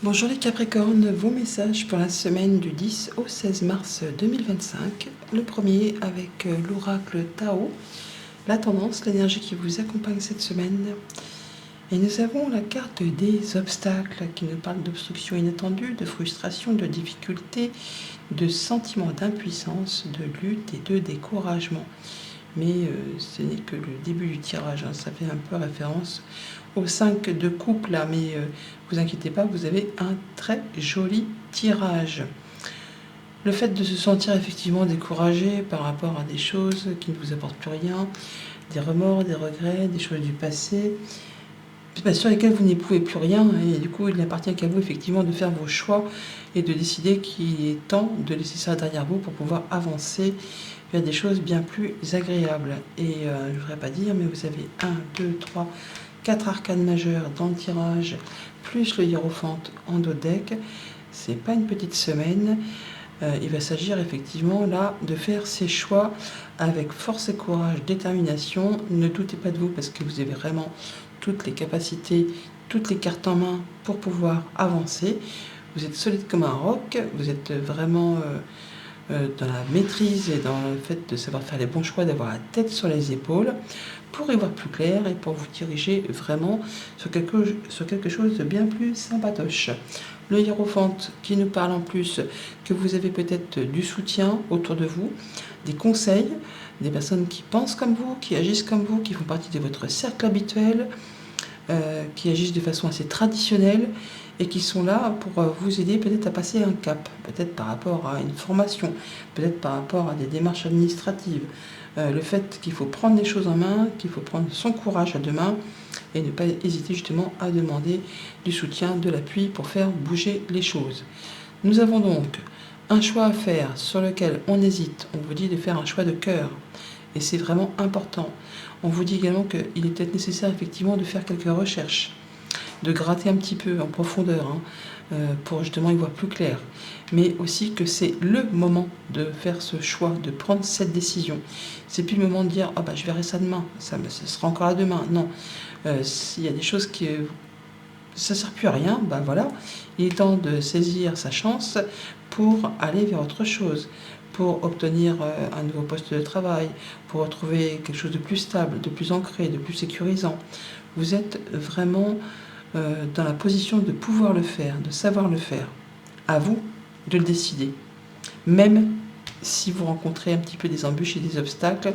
Bonjour les Capricornes, vos messages pour la semaine du 10 au 16 mars 2025. Le premier avec l'oracle Tao, la tendance, l'énergie qui vous accompagne cette semaine. Et nous avons la carte des obstacles qui nous parle d'obstruction inattendue, de frustration, de difficulté, de sentiment d'impuissance, de lutte et de découragement. Mais ce n'est que le début du tirage, ça fait un peu référence au 5 de coupe là, mais vous inquiétez pas, vous avez un très joli tirage. Le fait de se sentir effectivement découragé par rapport à des choses qui ne vous apportent plus rien, des remords, des regrets, des choses du passé, sur lesquelles vous n'éprouvez plus rien, et du coup il n'appartient qu'à vous effectivement de faire vos choix et de décider qu'il est temps de laisser ça derrière vous pour pouvoir avancer vers des choses bien plus agréables. Et je ne voudrais pas dire, mais vous avez 1, 2, 3, 4 arcanes majeures dans le tirage, plus le hiérophante en dos de deck. C'est pas une petite semaine. Il va s'agir effectivement là de faire ses choix avec force et courage, détermination. Ne doutez pas de vous parce que vous avez vraiment toutes les capacités, toutes les cartes en main pour pouvoir avancer. Vous êtes solide comme un roc, vous êtes vraiment dans la maîtrise et dans le fait de savoir faire les bons choix, d'avoir la tête sur les épaules pour y voir plus clair et pour vous diriger vraiment sur quelque chose de bien plus sympatoche. Le hiérophante qui nous parle en plus que vous avez peut-être du soutien autour de vous, des conseils, des personnes qui pensent comme vous, qui agissent comme vous, qui font partie de votre cercle habituel, qui agissent de façon assez traditionnelle et qui sont là pour vous aider peut-être à passer un cap, peut-être par rapport à une formation, peut-être par rapport à des démarches administratives. Le fait qu'il faut prendre les choses en main, qu'il faut prendre son courage à deux mains et ne pas hésiter justement à demander du soutien, de l'appui pour faire bouger les choses. Nous avons donc un choix à faire sur lequel on hésite. On vous dit de faire un choix de cœur et c'est vraiment important. On vous dit également qu'il est peut-être nécessaire effectivement de faire quelques recherches, de gratter un petit peu en profondeur pour justement y voir plus clair. Mais aussi que c'est le moment de faire ce choix, de prendre cette décision. C'est plus le moment de dire « je verrai ça demain, ça sera encore à demain ». Non, s'il y a des choses qui ça ne sert plus à rien, voilà, il est temps de saisir sa chance pour aller vers autre chose, pour obtenir un nouveau poste de travail, pour retrouver quelque chose de plus stable, de plus ancré, de plus sécurisant. Vous êtes vraiment dans la position de pouvoir le faire, de savoir le faire. À vous de le décider. Même si vous rencontrez un petit peu des embûches et des obstacles,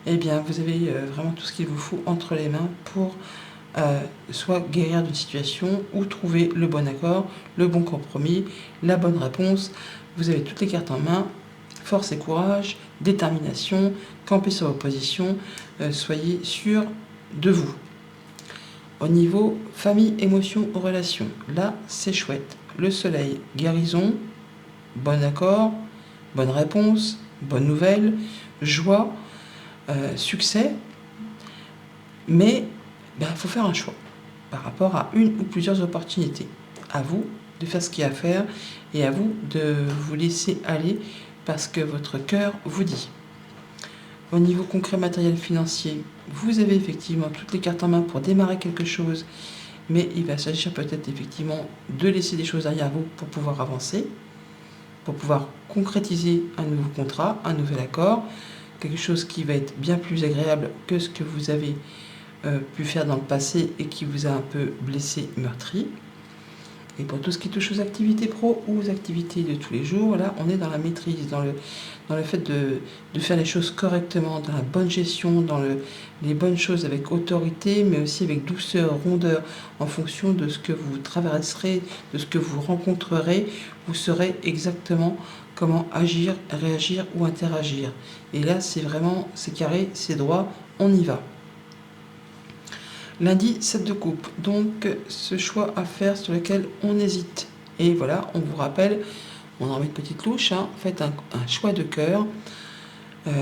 eh bien vous avez vraiment tout ce qu'il vous faut entre les mains pour soit guérir d'une situation ou trouver le bon accord, le bon compromis, la bonne réponse. Vous avez toutes les cartes en main, force et courage, détermination, campez sur vos positions, soyez sûr de vous. Au niveau famille, émotions, relations, là c'est chouette. Le soleil, guérison, bon accord, bonne réponse, bonne nouvelle, joie, succès, mais il faut faire un choix par rapport à une ou plusieurs opportunités. À vous de faire ce qu'il y a à faire et à vous de vous laisser aller parce que votre cœur vous dit. Au niveau concret, matériel, financier, vous avez effectivement toutes les cartes en main pour démarrer quelque chose, mais il va s'agir peut-être effectivement de laisser des choses derrière vous pour pouvoir avancer, pour pouvoir concrétiser un nouveau contrat, un nouvel accord, quelque chose qui va être bien plus agréable que ce que vous avez pu faire dans le passé et qui vous a un peu blessé, meurtri. Et pour tout ce qui touche aux activités pro ou aux activités de tous les jours, là, on est dans la maîtrise, dans le fait de faire les choses correctement, dans la bonne gestion, dans les bonnes choses avec autorité, mais aussi avec douceur, rondeur, en fonction de ce que vous traverserez, de ce que vous rencontrerez, vous saurez exactement comment agir, réagir ou interagir. Et là, c'est vraiment, c'est carré, c'est droit, on y va. Lundi, 7 de coupe, donc ce choix à faire sur lequel on hésite. Et voilà, on vous rappelle, on en met une petite louche, faites un choix de cœur.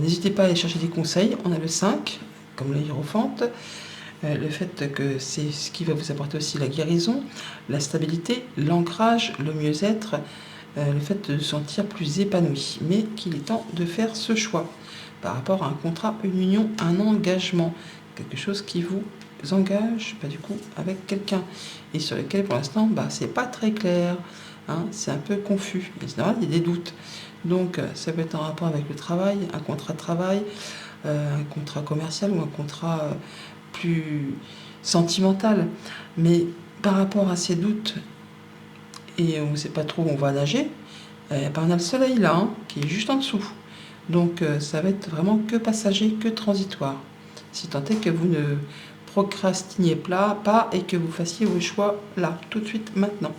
N'hésitez pas à aller chercher des conseils, on a le 5, comme le hiérophante. Le fait que c'est ce qui va vous apporter aussi la guérison, la stabilité, l'ancrage, le mieux-être, le fait de se sentir plus épanoui. Mais qu'il est temps de faire ce choix par rapport à un contrat, une union, un engagement, quelque chose qui vous engage du coup avec quelqu'un et sur lequel pour l'instant c'est pas très clair, hein, c'est un peu confus, mais c'est normal, il y a des doutes. Donc ça peut être en rapport avec le travail, un contrat de travail, un contrat commercial ou un contrat plus sentimental. Mais par rapport à ces doutes et on ne sait pas trop où on va nager, on a le soleil là, hein, qui est juste en dessous. Donc ça va être vraiment que passager, que transitoire. Si tant est que vous ne procrastiniez pas et que vous fassiez vos choix là, tout de suite, maintenant.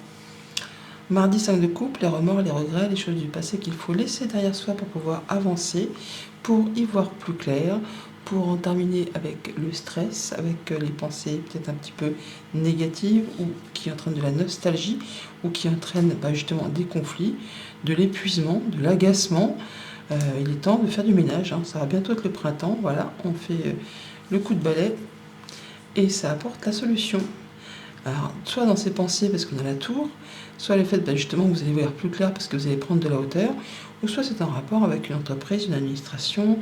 Mardi 5 de coupe, les remords, les regrets, les choses du passé qu'il faut laisser derrière soi pour pouvoir avancer, pour y voir plus clair, pour en terminer avec le stress, avec les pensées peut-être un petit peu négatives ou qui entraînent de la nostalgie ou qui entraînent justement des conflits, de l'épuisement, de l'agacement. Il est temps de faire du ménage, hein. Ça va bientôt être le printemps, voilà, on fait le coup de balai et ça apporte la solution. Alors, soit dans ses pensées parce qu'on a la tour, soit le fait justement que vous allez voir plus clair parce que vous allez prendre de la hauteur, ou soit c'est en rapport avec une entreprise, une administration,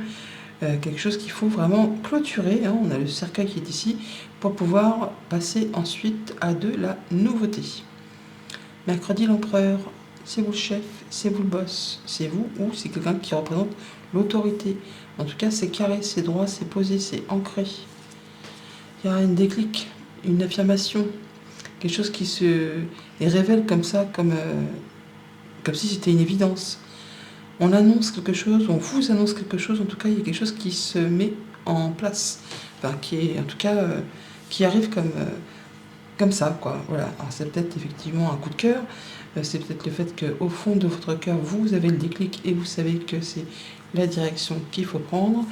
quelque chose qu'il faut vraiment clôturer, hein. On a le cercueil qui est ici pour pouvoir passer ensuite à de la nouveauté. Mercredi, l'empereur, c'est vous le chef, c'est vous le boss, c'est vous ou c'est quelqu'un qui représente l'autorité. En tout cas, c'est carré, c'est droit, c'est posé, c'est ancré. Il y a un déclic, une affirmation, quelque chose qui se révèle comme ça, comme si c'était une évidence. On annonce quelque chose, on vous annonce quelque chose, en tout cas, il y a quelque chose qui se met en place. Enfin, qui est, en tout cas, qui arrive comme ça, quoi. Voilà. Alors, c'est peut-être effectivement un coup de cœur, c'est peut-être le fait qu'au fond de votre cœur, vous avez le déclic et vous savez que c'est la direction qu'il faut prendre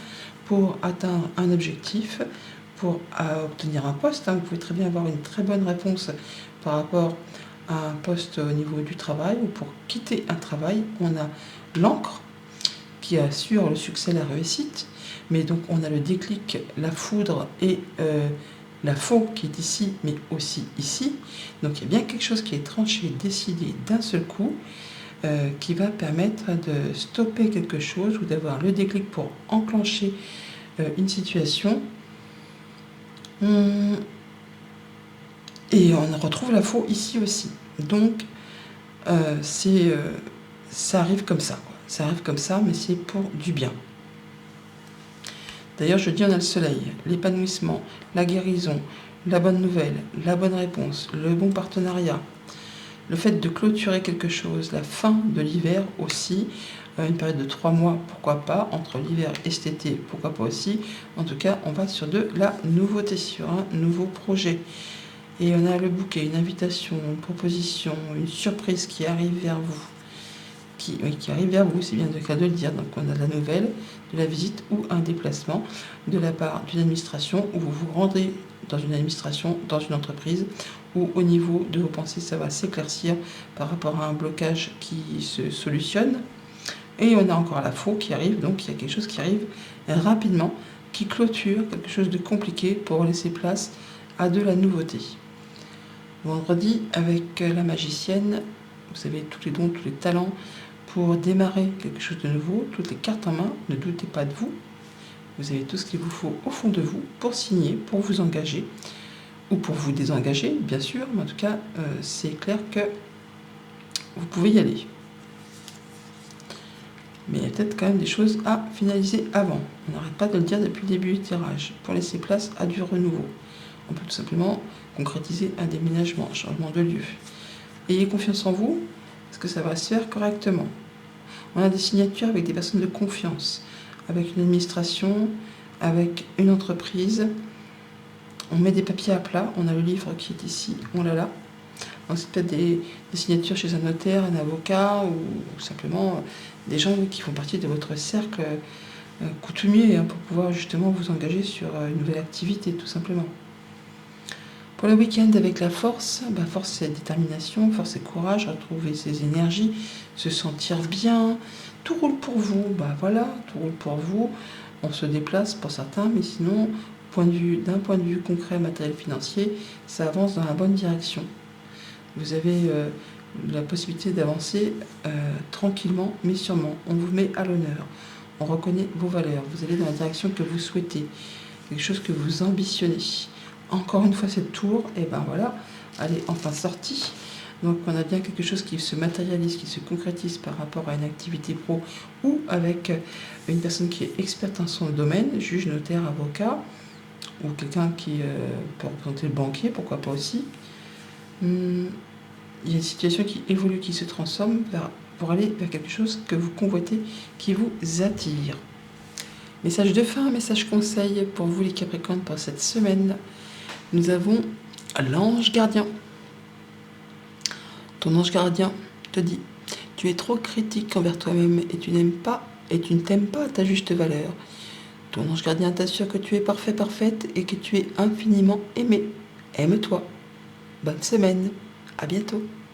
pour atteindre un objectif, pour obtenir un poste, hein. Vous pouvez très bien avoir une très bonne réponse par rapport à un poste au niveau du travail ou pour quitter un travail. On a l'encre qui assure le succès, la réussite, mais donc on a le déclic, la foudre et la faux qui est ici, mais aussi ici. Donc il y a bien quelque chose qui est tranché, décidé d'un seul coup, qui va permettre de stopper quelque chose ou d'avoir le déclic pour enclencher une situation. Et on retrouve la faux ici aussi. Donc ça arrive comme ça, quoi. Ça arrive comme ça, mais c'est pour du bien. D'ailleurs, je dis on a le soleil, l'épanouissement, la guérison, la bonne nouvelle, la bonne réponse, le bon partenariat, le fait de clôturer quelque chose, la fin de l'hiver aussi, une période de 3 mois, pourquoi pas, entre l'hiver et cet été, pourquoi pas aussi. En tout cas, on va sur de la nouveauté, sur un nouveau projet. Et on a le bouquet, une invitation, une proposition, une surprise qui arrive vers vous. Qui arrive vers vous, c'est bien le cas de le dire. Donc on a de la nouvelle, de la visite ou un déplacement de la part d'une administration où vous vous rendez dans une administration, dans une entreprise, où au niveau de vos pensées, ça va s'éclaircir par rapport à un blocage qui se solutionne. Et on a encore la faux qui arrive, donc il y a quelque chose qui arrive rapidement, qui clôture quelque chose de compliqué pour laisser place à de la nouveauté. Vendredi, avec la magicienne, vous avez tous les dons, tous les talents pour démarrer quelque chose de nouveau, toutes les cartes en main, ne doutez pas de vous. Vous avez tout ce qu'il vous faut au fond de vous pour signer, pour vous engager, ou pour vous désengager, bien sûr, mais en tout cas, c'est clair que vous pouvez y aller. Mais il y a peut-être quand même des choses à finaliser avant. On n'arrête pas de le dire depuis le début du tirage, pour laisser place à du renouveau. On peut tout simplement concrétiser un déménagement, un changement de lieu. Ayez confiance en vous, parce que ça va se faire correctement. On a des signatures avec des personnes de confiance, avec une administration, avec une entreprise. On met des papiers à plat, on a le livre qui est ici, on l'a là. Donc c'est peut-être des signatures chez un notaire, un avocat, ou simplement des gens qui font partie de votre cercle coutumier, hein, pour pouvoir justement vous engager sur une nouvelle activité, tout simplement. Pour le week-end, avec la force, force c'est détermination, force c'est courage, retrouver ses énergies, se sentir bien, tout roule pour vous, voilà, tout roule pour vous, on se déplace pour certains, mais sinon, d'un point de vue concret, matériel, financier, ça avance dans la bonne direction. Vous avez la possibilité d'avancer tranquillement, mais sûrement, on vous met à l'honneur, on reconnaît vos valeurs, vous allez dans la direction que vous souhaitez, quelque chose que vous ambitionnez. encore une fois cette tour, et ben voilà, elle est enfin sortie. Donc on a bien quelque chose qui se matérialise, qui se concrétise par rapport à une activité pro ou avec une personne qui est experte en son domaine, juge, notaire, avocat, ou quelqu'un qui peut représenter le banquier, pourquoi pas aussi. Il y a une situation qui évolue, qui se transforme pour aller vers quelque chose que vous convoitez, qui vous attire. Message de fin, message conseil pour vous les Capricornes pour cette semaine. Nous avons l'ange gardien. Ton ange gardien te dit: tu es trop critique envers toi-même et tu ne t'aimes pas à ta juste valeur. Ton ange gardien t'assure que tu es parfait, parfaite et que tu es infiniment aimé. Aime-toi. Bonne semaine. À bientôt.